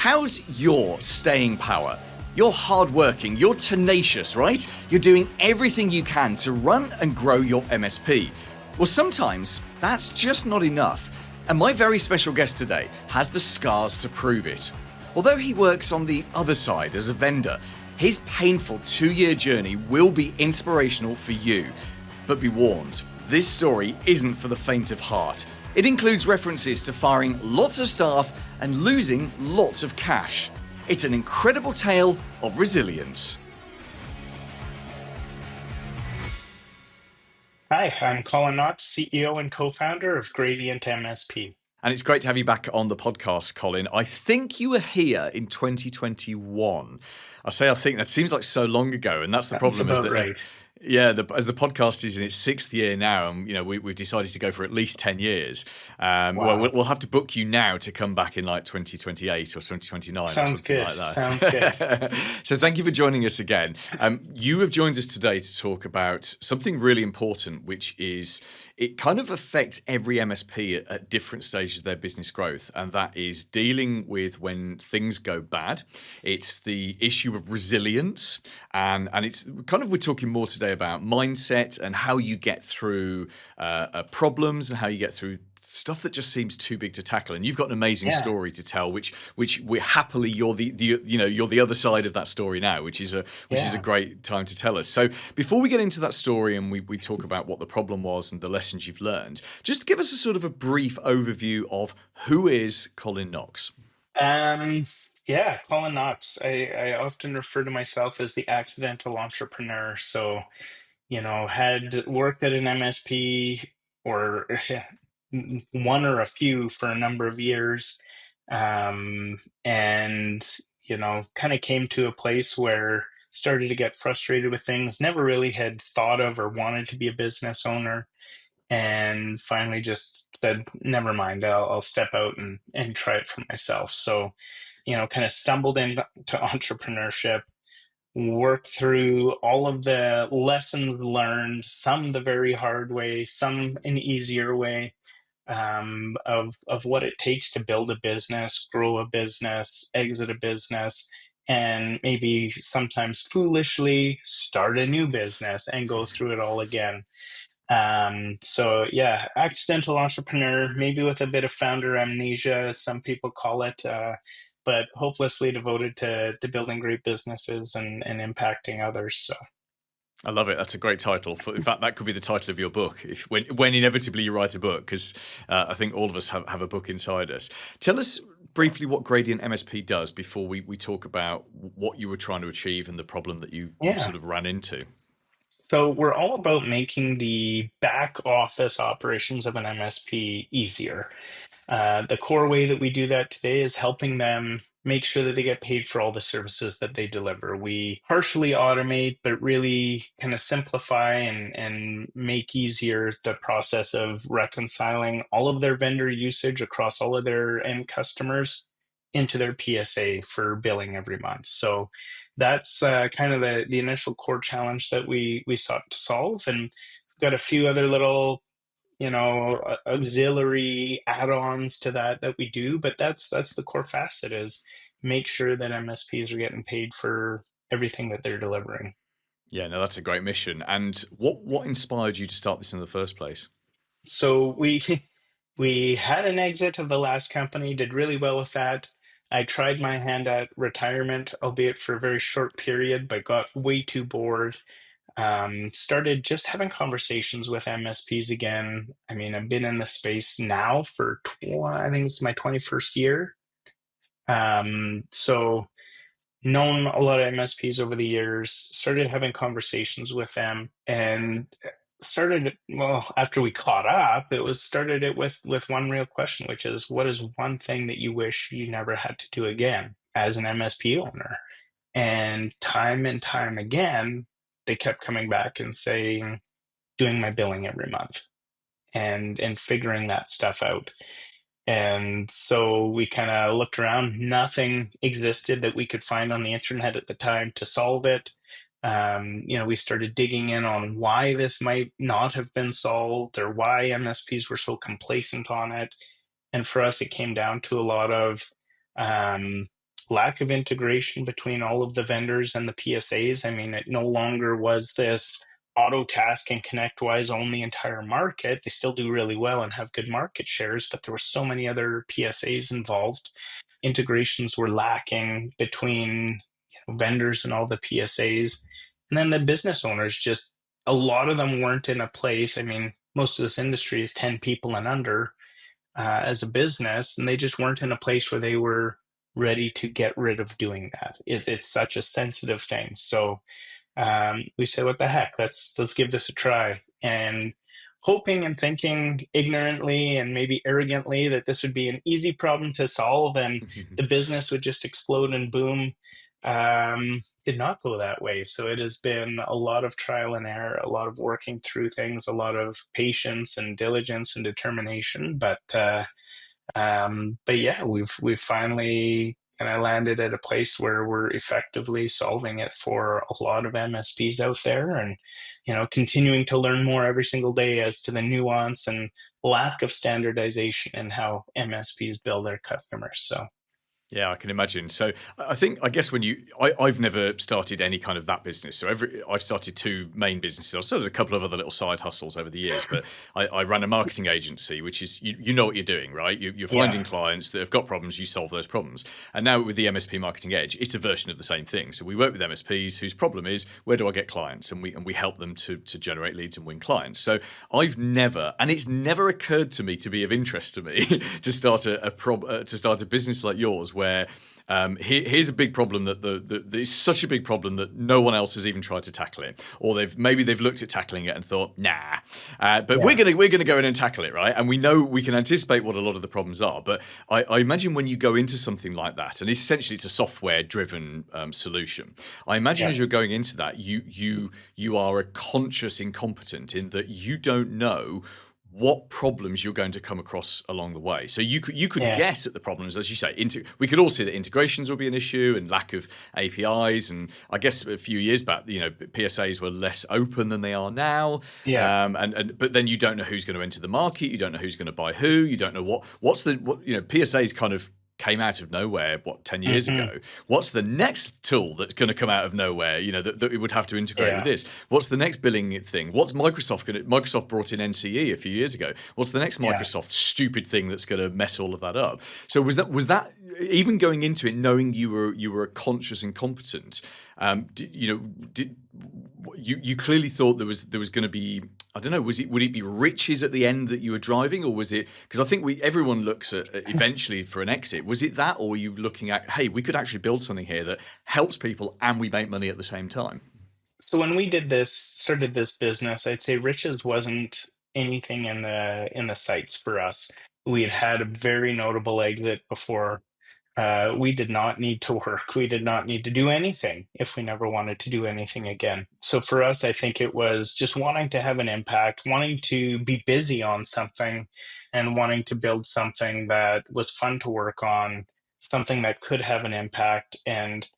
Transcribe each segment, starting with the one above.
how's your staying power? You're hardworking, you're tenacious, right? You're doing everything you can to run and grow your MSP. Well, sometimes that's just not enough. And my very special guest today has the scars to prove it. Although he works on the other side as a vendor, his painful 2-year journey will be inspirational for you. But be warned, this story isn't for the faint of heart. It includes references to firing lots of staff and losing lots of cash. It's an incredible tale of resilience. Hi, I'm Colin, Knox, CEO and co-founder of Gradient MSP. And it's great to have you back on the podcast, Colin. I think you were here in 2021. I say I think, that seems like so long ago, and that's the problem. That's about right. As the podcast is in its 6th year now, and we've decided to go for at least 10 years. Wow. Well, we'll have to book you now to come back in like 2028 or 2029 Sounds or something good. like that. Sounds good. So thank you for joining us again. You have joined us today to talk about something really important, which is it kind of affects every MSP at different stages of their business growth, and that is dealing with when things go bad. It's the issue of resilience, and it's kind of, we're talking more today about mindset and how you get through problems and how you get through stuff that just seems too big to tackle. And you've got an amazing story to tell, which we're happily you're the other side of that story now, which is a great time to tell us. So before we get into that story and we talk about what the problem was and the lessons you've learned, just give us a sort of a brief overview of who is Colin Knox. Colin Knox. I often refer to myself as the accidental entrepreneur. So, had worked at an MSP or one or a few for a number of years, and kind of came to a place where started to get frustrated with things. Never really had thought of or wanted to be a business owner, and finally just said, never mind, I'll step out and try it for myself. So, kind of stumbled into entrepreneurship, worked through all of the lessons learned, some the very hard way, some an easier way, of what it takes to build a business, grow a business, exit a business, and maybe sometimes foolishly start a new business and go through it all again. Accidental entrepreneur, maybe with a bit of founder amnesia, as some people call it, but hopelessly devoted to building great businesses and impacting others. So I love it. That's a great title. In fact, that could be the title of your book when inevitably you write a book, because I think all of us have a book inside us. Tell us briefly what Gradient MSP does before we talk about what you were trying to achieve and the problem that you sort of ran into. So we're all about making the back office operations of an MSP easier. The core way that we do that today is helping them make sure that they get paid for all the services that they deliver. We partially automate, but really kind of simplify and make easier the process of reconciling all of their vendor usage across all of their end customers into their PSA for billing every month. So that's kind of the initial core challenge that we sought to solve. And we've got a few other little auxiliary add-ons to that we do, but that's the core facet, is make sure that MSPs are getting paid for everything that they're delivering. Yeah, no, that's a great mission. And what inspired you to start this in the first place? So we had an exit of the last company, did really well with that. I tried my hand at retirement, albeit for a very short period, but got way too bored. Started just having conversations with MSPs again. I mean, I've been in the space now for I think it's my 21st year. So known a lot of MSPs over the years, started having conversations with them, and after we caught up, started it with one real question, which is, what is one thing that you wish you never had to do again as an MSP owner? And time again, they kept coming back and saying, doing my billing every month and figuring that stuff out. And so we kind of looked around. Nothing existed that we could find on the internet at the time to solve it. We started digging in on why this might not have been solved, or why MSPs were so complacent on it. And for us, it came down to a lot of lack of integration between all of the vendors and the PSAs. I mean, it no longer was this Autotask and ConnectWise own the entire market. They still do really well and have good market shares, but there were so many other PSAs involved. Integrations were lacking between vendors and all the PSAs. And then the business owners, just a lot of them weren't in a place. I mean, most of this industry is 10 people and under as a business, and they just weren't in a place where they were ready to get rid of doing that. It's such a sensitive thing. So we said, "What the heck? Let's give this a try." And hoping and thinking ignorantly and maybe arrogantly that this would be an easy problem to solve and the business would just explode and boom, did not go that way. So it has been a lot of trial and error, a lot of working through things, a lot of patience and diligence and determination. But yeah, we've finally kind of landed at a place where we're effectively solving it for a lot of MSPs out there, and continuing to learn more every single day as to the nuance and lack of standardization in how MSPs bill their customers. So Yeah, I can imagine. So I guess when I've never started any kind of that business. So I've started two main businesses. I've started a couple of other little side hustles over the years, but I ran a marketing agency, which is, you know what you're doing, right? You're yeah, finding clients that have got problems, you solve those problems. And now with the MSP Marketing Edge, it's a version of the same thing. So we work with MSPs whose problem is, where do I get clients? And we help them to generate leads and win clients. So it's never occurred to me to be of interest to me to start to start a business like yours, where here's a big problem that it's such a big problem that no one else has even tried to tackle it, or they've looked at tackling it and thought, nah, but yeah, we're gonna go in and tackle it, right? And we know we can anticipate what a lot of the problems are. But I imagine when you go into something like that, and essentially it's a software driven solution, I imagine yeah, as you're going into that, you are a conscious incompetent in that you don't know what problems you're going to come across along the way. So you could yeah, guess at the problems, as you say. We could all see that integrations will be an issue and lack of APIs. And I guess a few years back, PSAs were less open than they are now. yeah, But then you don't know who's going to enter the market. You don't know who's going to buy who. You don't know what's the PSAs kind of came out of nowhere 10 years hmm, ago. What's the next tool that's going to come out of nowhere, that it would have to integrate with yeah, this? What's the next billing thing? What's Microsoft brought in NCE a few years ago? What's the next yeah. Microsoft stupid thing that's going to mess all of that up? So was that even going into it knowing you were a conscious incompetent? You clearly thought there was going to be, I don't know, would it be riches at the end that you were driving, or was it, because I think everyone looks at eventually for an exit. Was it that, or were you looking at, hey, we could actually build something here that helps people and we make money at the same time? So when we started this business, I'd say riches wasn't anything in the sights for us. We had had a very notable exit before. We did not need to work. We did not need to do anything if we never wanted to do anything again. So for us, I think it was just wanting to have an impact, wanting to be busy on something, and wanting to build something that was fun to work on, something that could have an impact and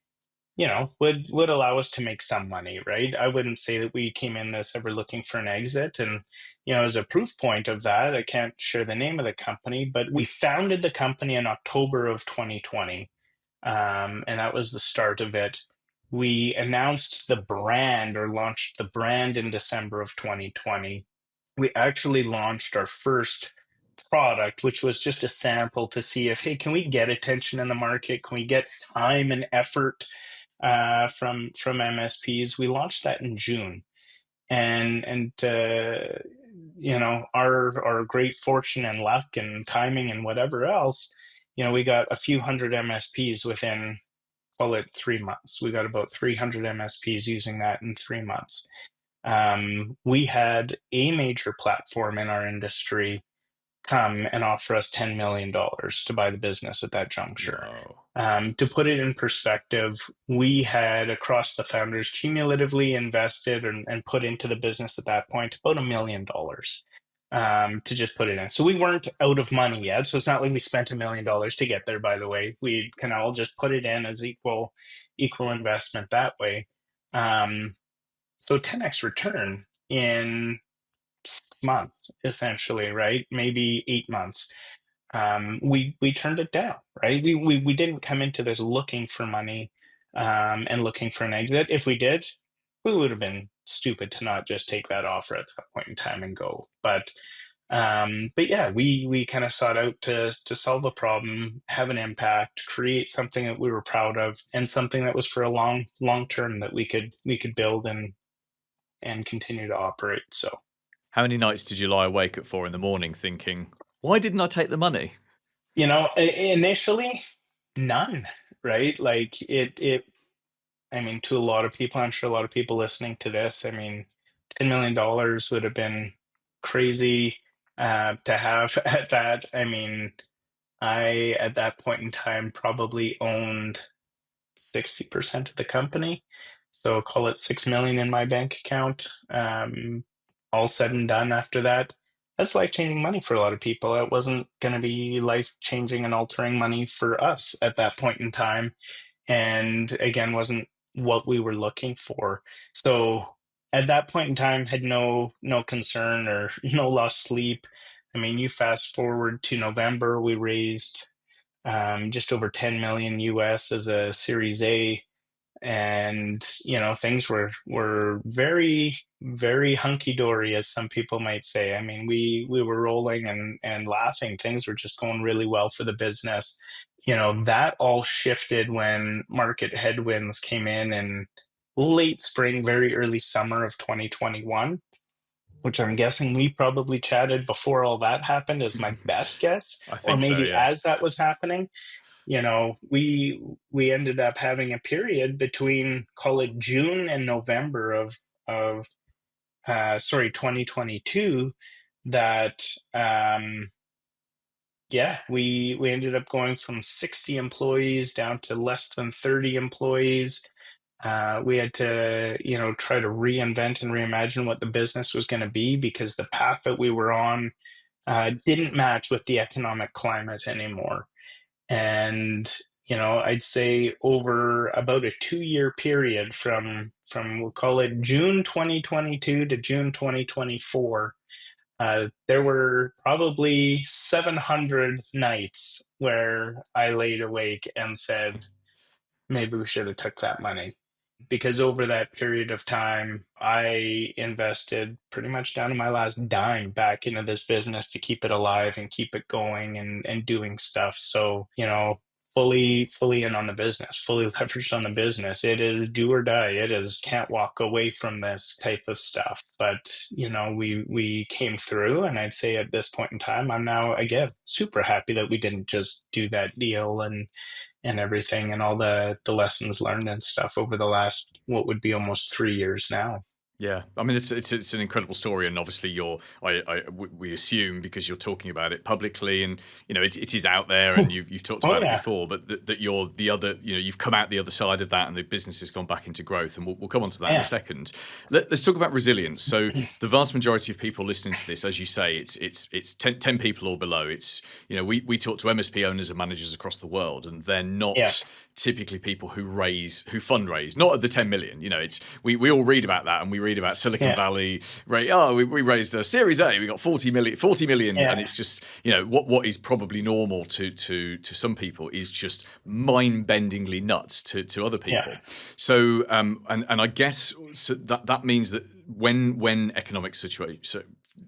would allow us to make some money, right? I wouldn't say that we came in this ever looking for an exit. And, as a proof point of that, I can't share the name of the company, but we founded the company in October of 2020. And that was the start of it. We announced the brand or launched the brand in December of 2020. We actually launched our first product, which was just a sample to see if, hey, can we get attention in the market? Can we get time and effort from MSPs? We launched that in June, and our great fortune and luck and timing and whatever else, we got a few hundred MSPs within, call it 3 months. We got about 300 MSPs using that in 3 months. We had a major platform in our industry come and offer us $10 million to buy the business at that juncture. Whoa. To put it in perspective, we had, across the founders, cumulatively invested and put into the business at that point about $1 million, to just put it in. So we weren't out of money yet. So it's not like we spent $1 million to get there, by the way. We can all just put it in as equal investment that way. Um, so 10x return in 6 months, essentially, right? Maybe 8 months. we turned it down, right? We didn't come into this looking for money and looking for an exit. If we did, we would have been stupid to not just take that offer at that point in time and go. But yeah, we kind of sought out to solve a problem, have an impact, create something that we were proud of, and something that was for a long term that we could build and continue to operate. So, How many nights did you lie awake at 4 in the morning thinking, why didn't I take the money? initially, none, right? Like it. I mean, to a lot of people, I'm sure a lot of people listening to this, I mean, $10 million would have been crazy to have at that. I mean, I, at that point in time, probably owned 60% of the company. So call it 6 million in my bank account. All said and done after that, that's life-changing money for a lot of people. It wasn't going to be life-changing and altering money for us at that point in time. And again, wasn't what we were looking for. So at that point in time, had no concern or no lost sleep. I mean, you fast forward to November, we raised just over 10 million US as a Series A, and things were very hunky dory, as some people might say. I mean, we were rolling and laughing. Things were just going really well for the business. That all shifted when market headwinds came in late spring, very early summer of 2021, which I'm guessing we probably chatted before all that happened, is my best guess. I Or think so, maybe yeah. as that was happening, we ended up having a period between, call it June and November of 2022, that yeah, we ended up going from 60 employees down to less than 30 employees. We had to, try to reinvent and reimagine what the business was going to be, because the path that we were on didn't match with the economic climate anymore. And I'd say over about a 2-year period, from we'll call it June 2022 to June 2024, there were probably 700 nights where I laid awake and said, maybe we should have took that money. Because over that period of time, I invested pretty much down to my last dime back into this business to keep it alive and keep it going and doing stuff. So, fully in on the business, fully leveraged on the business. It is do or die. It is can't walk away from this type of stuff. But, we came through, and I'd say at this point in time, I'm now again super happy that we didn't just do that deal and everything, and all the lessons learned and stuff over the last, what would be almost 3 years now. Yeah, I mean it's an incredible story, and obviously we assume, because you're talking about it publicly, and it is out there, and you've talked Oh about it yeah, before, but that you're the other, you've come out the other side of that, and the business has gone back into growth, and we'll come on to that in a yeah, second. Let's talk about resilience. So the vast majority of people listening to this, as you say, it's 10 people or below. It's we talk to MSP owners and managers across the world, and they're yeah, not typically people who fundraise, not at the 10 million. It's we all read about that, and we read about Silicon yeah, Valley, right? Oh, we raised a Series A, we got 40 million, and yeah, it's just what is probably normal to some people is just mind-bendingly nuts to other yeah, people. So and I guess so that means that when economic situation,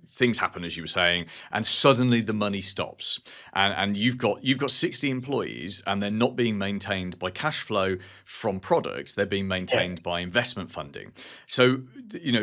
things happen, as you were saying, and suddenly the money stops, and you've got 60 employees, and they're not being maintained by cash flow from products; they're being yeah, maintained by investment funding. So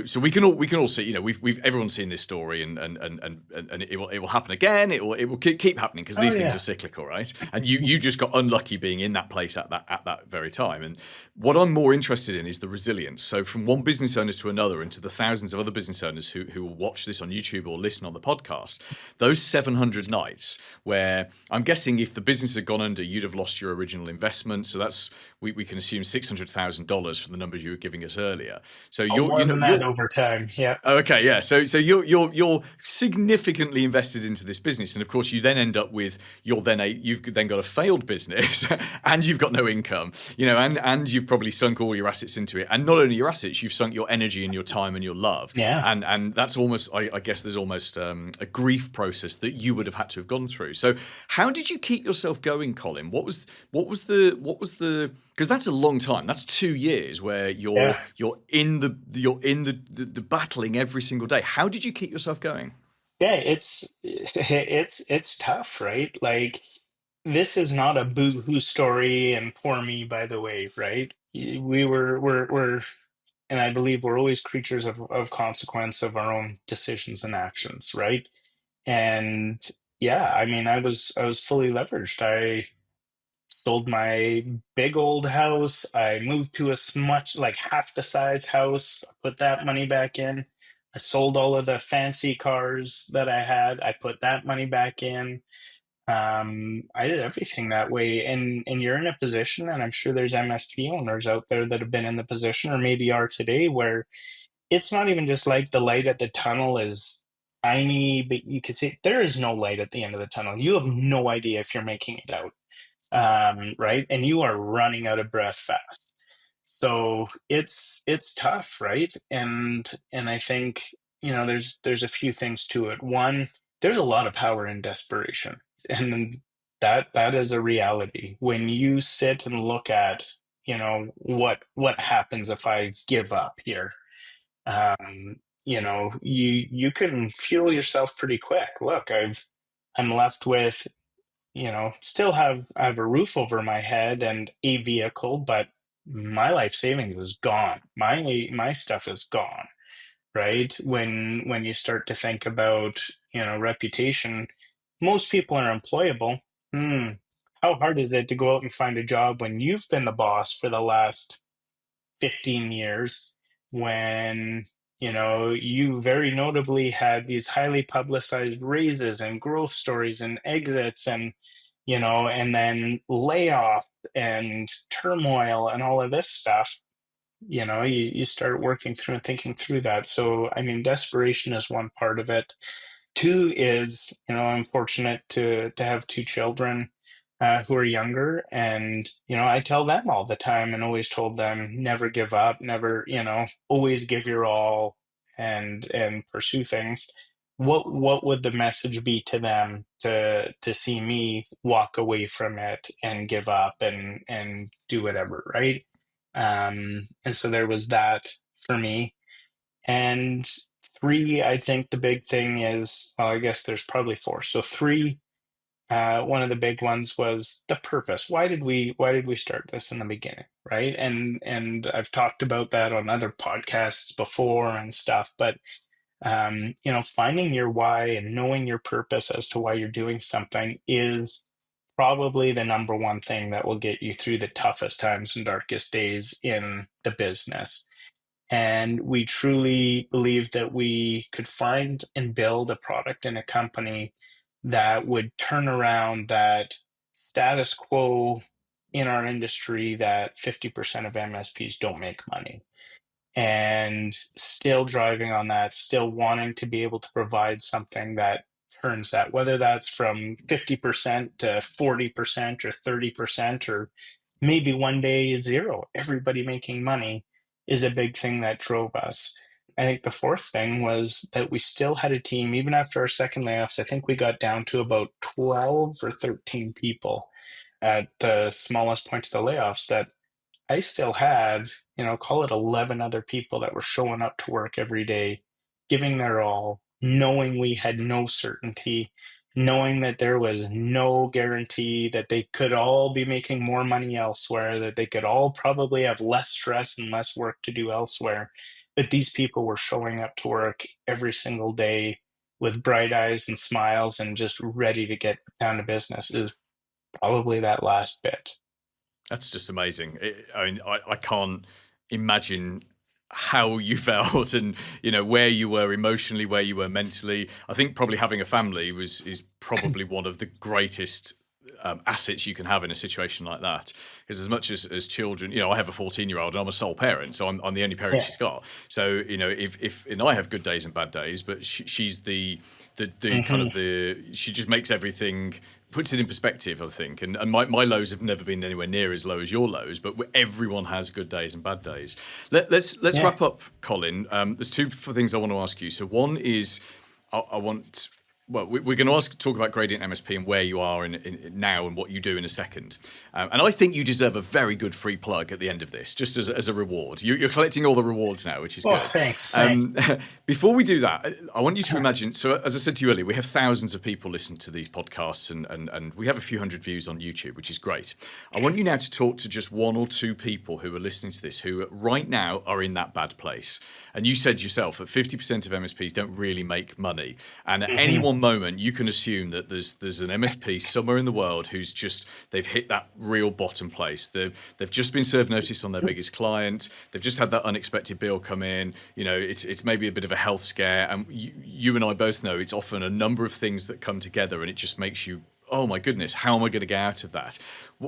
so we can all see, we've everyone's seen this story, and it will happen again. It will keep happening, because oh these things are yeah, cyclical, right? And you just got unlucky being in that place at that very time. And what I'm more interested in is the resilience. So from one business owner to another, and to the thousands of other business owners who will watch this on YouTube or listen on the podcast, those 700 nights where I'm guessing if the business had gone under, you'd have lost your original investment. So that's we can assume $600,000 from the numbers you were giving us earlier. So oh, you're more you know than that you're over time. Yeah, okay, yeah. So you're significantly invested into this business, and of course you then end up with you've then got a failed business, and you've got no income, and you've probably sunk all your assets into it, and not only your assets, you've sunk your energy and your time and your love, yeah, and that's almost, I guess, there's almost a grief process that you would have had to have gone through. So how did you keep yourself going, Colin? What was the because that's a long time. That's 2 years where Yeah. you're in the battling every single day. How did you keep yourself going? Yeah, it's tough, right? Like this is not a boo-hoo story and poor me, by the way, right? We we're and I believe we're always creatures of consequence of our own decisions and actions, right? And yeah, I mean, I was fully leveraged. I sold my big old house. I moved to a much like half the size house. I put that money back in. I sold all of the fancy cars that I had. I put that money back in. I did everything that way. And you're in a position, and I'm sure there's MSP owners out there that have been in the position or maybe are today where it's not even just like the light at the tunnel is tiny, but you could see there is no light at the end of the tunnel. You have no idea if you're making it out, right? And you are running out of breath fast. So it's tough, right? And I think there's a few things to it. One, there's a lot of power in desperation, and that is a reality. When you sit and look at what happens if I give up here, you can fuel yourself pretty quick. Look, I'm left with still I have a roof over my head and a vehicle, but my life savings is gone. My stuff is gone, right? When you start to think about, reputation, most people are employable. Hmm. How hard is it to go out and find a job when you've been the boss for the last 15 years, when you very notably had these highly publicized raises and growth stories and exits, and then layoff and turmoil and all of this stuff. You start working through and thinking through that. So I mean, desperation is one part of it. Two is, I'm fortunate to have two children who are younger, and I tell them all the time, and always told them, never give up, never, always give your all, and pursue things. What would the message be to them to see me walk away from it and give up and do whatever, right? And so there was that for me. And three, I think the big thing is, well, I guess there's probably four. So three, one of the big ones was the purpose. Why did we start this in the beginning, right? And I've talked about that on other podcasts before and stuff, but finding your why and knowing your purpose as to why you're doing something is probably the number one thing that will get you through the toughest times and darkest days in the business. And we truly believe that we could find and build a product and a company that would turn around that status quo in our industry, that 50% of MSPs don't make money, and still driving on that, still wanting to be able to provide something that turns that, whether that's from 50% to 40% or 30%, or maybe one day zero, everybody making money, is a big thing that drove us. I think the fourth thing was that we still had a team, even after our second layoffs. I think we got down to about 12 or 13 people at the smallest point of the layoffs, that I still had, call it 11 other people that were showing up to work every day, giving their all, knowing we had no certainty, knowing that there was no guarantee that they could all be making more money elsewhere, that they could all probably have less stress and less work to do elsewhere. But these people were showing up to work every single day with bright eyes and smiles and just ready to get down to business, is probably that last bit. That's just amazing. I mean, I can't imagine how you felt and where you were emotionally, where you were mentally. I think probably having a family is probably one of the greatest assets you can have in a situation like that. Because as much as children, I have a 14-year-old and I'm a sole parent, so I'm the only parent Yeah. she's got. So if and I have good days and bad days, but she's the kind Hmm. of she just makes everything, puts it in perspective, I think. And my lows have never been anywhere near as low as your lows, but everyone has good days and bad days. Let's Yeah. wrap up, Colin. There's two things I want to ask you. So one is, I want. Well, we're going to talk about Gradient MSP and where you are in now and what you do in a second. And I think you deserve a very good free plug at the end of this, just as a reward. You're collecting all the rewards now, which is Oh, good. thanks. Before we do that, I want you to imagine. So, as I said to you earlier, we have thousands of people listen to these podcasts, and we have a few hundred views on YouTube, which is great. I want you now to talk to just one or two people who are listening to this, who right now are in that bad place. And you said yourself that 50% of MSPs don't really make money, and at any one moment you can assume that there's an MSP somewhere in the world who's they've hit that real bottom place. They've just been served notice on their biggest client. They've just had that unexpected bill come in. It's maybe a bit of a health scare, and you and I both know it's often a number of things that come together, and it just makes you, oh my goodness, how am I going to get out of that?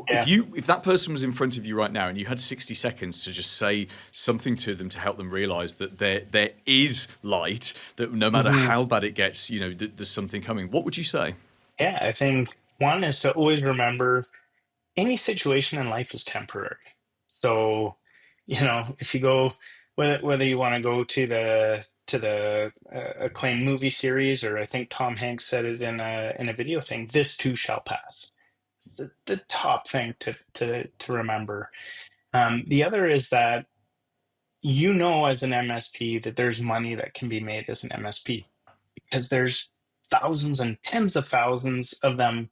Yeah. If that person was in front of you right now and you had 60 seconds to just say something to them to help them realize that there is light, that no matter how bad it gets, there's something coming, what would you say? Yeah, I think one is to always remember any situation in life is temporary. So, if you go, whether you want to go to the acclaimed movie series, or I think Tom Hanks said it in a video thing, this too shall pass. It's the top thing to remember. The other is that as an MSP that there's money that can be made as an MSP because there's thousands and tens of thousands of them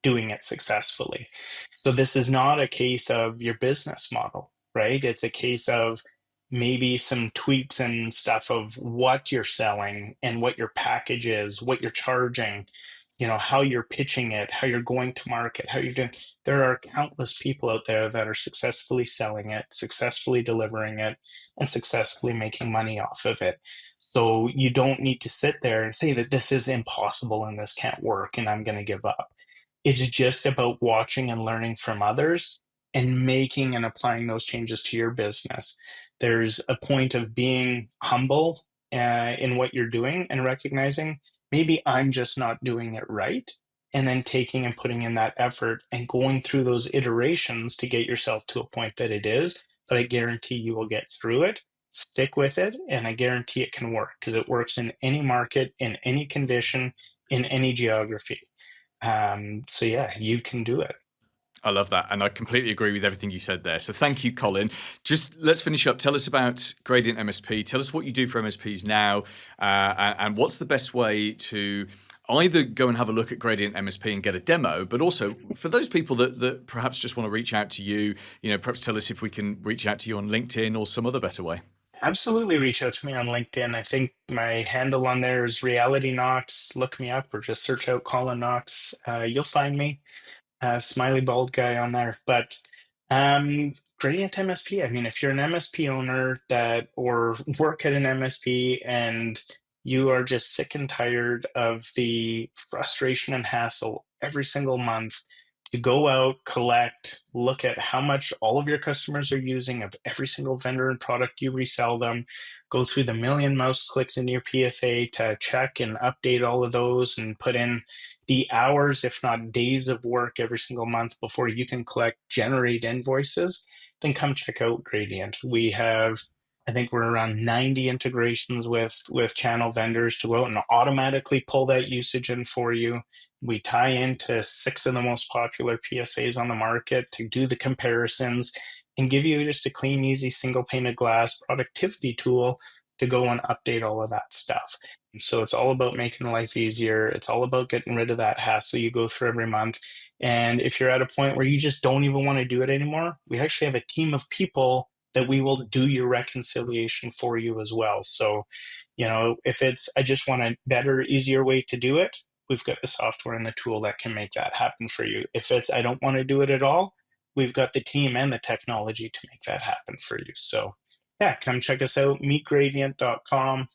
doing it successfully. So this is not a case of your business model, right? It's a case of maybe some tweaks and stuff of what you're selling and what your package is, what you're charging, how you're pitching it, how you're going to market, how you're doing. There are countless people out there that are successfully selling it, successfully delivering it, and successfully making money off of it. So you don't need to sit there and say that this is impossible and this can't work and I'm going to give up. It's just about watching and learning from others and making and applying those changes to your business. There's a point of being humble in what you're doing and recognizing maybe I'm just not doing it right. And then taking and putting in that effort and going through those iterations to get yourself to a point that it is. But I guarantee you will get through it. Stick with it, and I guarantee it can work because it works in any market, in any condition, in any geography. So yeah, you can do it. I love that. And I completely agree with everything you said there. So thank you, Colin. Just let's finish up. Tell us about Gradient MSP. Tell us what you do for MSPs now, and what's the best way to either go and have a look at Gradient MSP and get a demo, but also for those people that perhaps just want to reach out to you, perhaps tell us if we can reach out to you on LinkedIn or some other better way. Absolutely reach out to me on LinkedIn. I think my handle on there is Reality Knox. Look me up or just search out Colin Knox. You'll find me. Smiley bald guy on there. But Gradient MSP. I mean, if you're an MSP owner or work at an MSP and you are just sick and tired of the frustration and hassle every single month to go out, collect, look at how much all of your customers are using of every single vendor and product you resell them, go through the million mouse clicks in your PSA to check and update all of those and put in the hours, if not days of work every single month before you can generate invoices, then come check out Gradient. I think we're around 90 integrations with channel vendors to go out and automatically pull that usage in for you. We tie into 6 of the most popular PSAs on the market to do the comparisons and give you just a clean, easy, single pane of glass productivity tool to go and update all of that stuff. So it's all about making life easier. It's all about getting rid of that hassle you go through every month. And if you're at a point where you just don't even want to do it anymore, we actually have a team of people that we will do your reconciliation for you as well. So, if it's, I just want a better, easier way to do it, we've got the software and the tool that can make that happen for you. If it's, I don't want to do it at all, we've got the team and the technology to make that happen for you. So yeah, come check us out, meetgradient.com.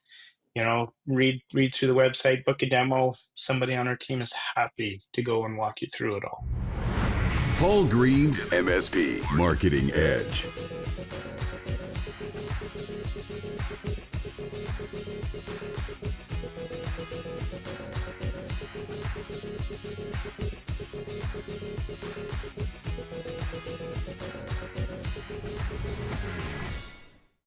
Read through the website, book a demo. Somebody on our team is happy to go and walk you through it all. Paul Green's MSP Marketing Edge.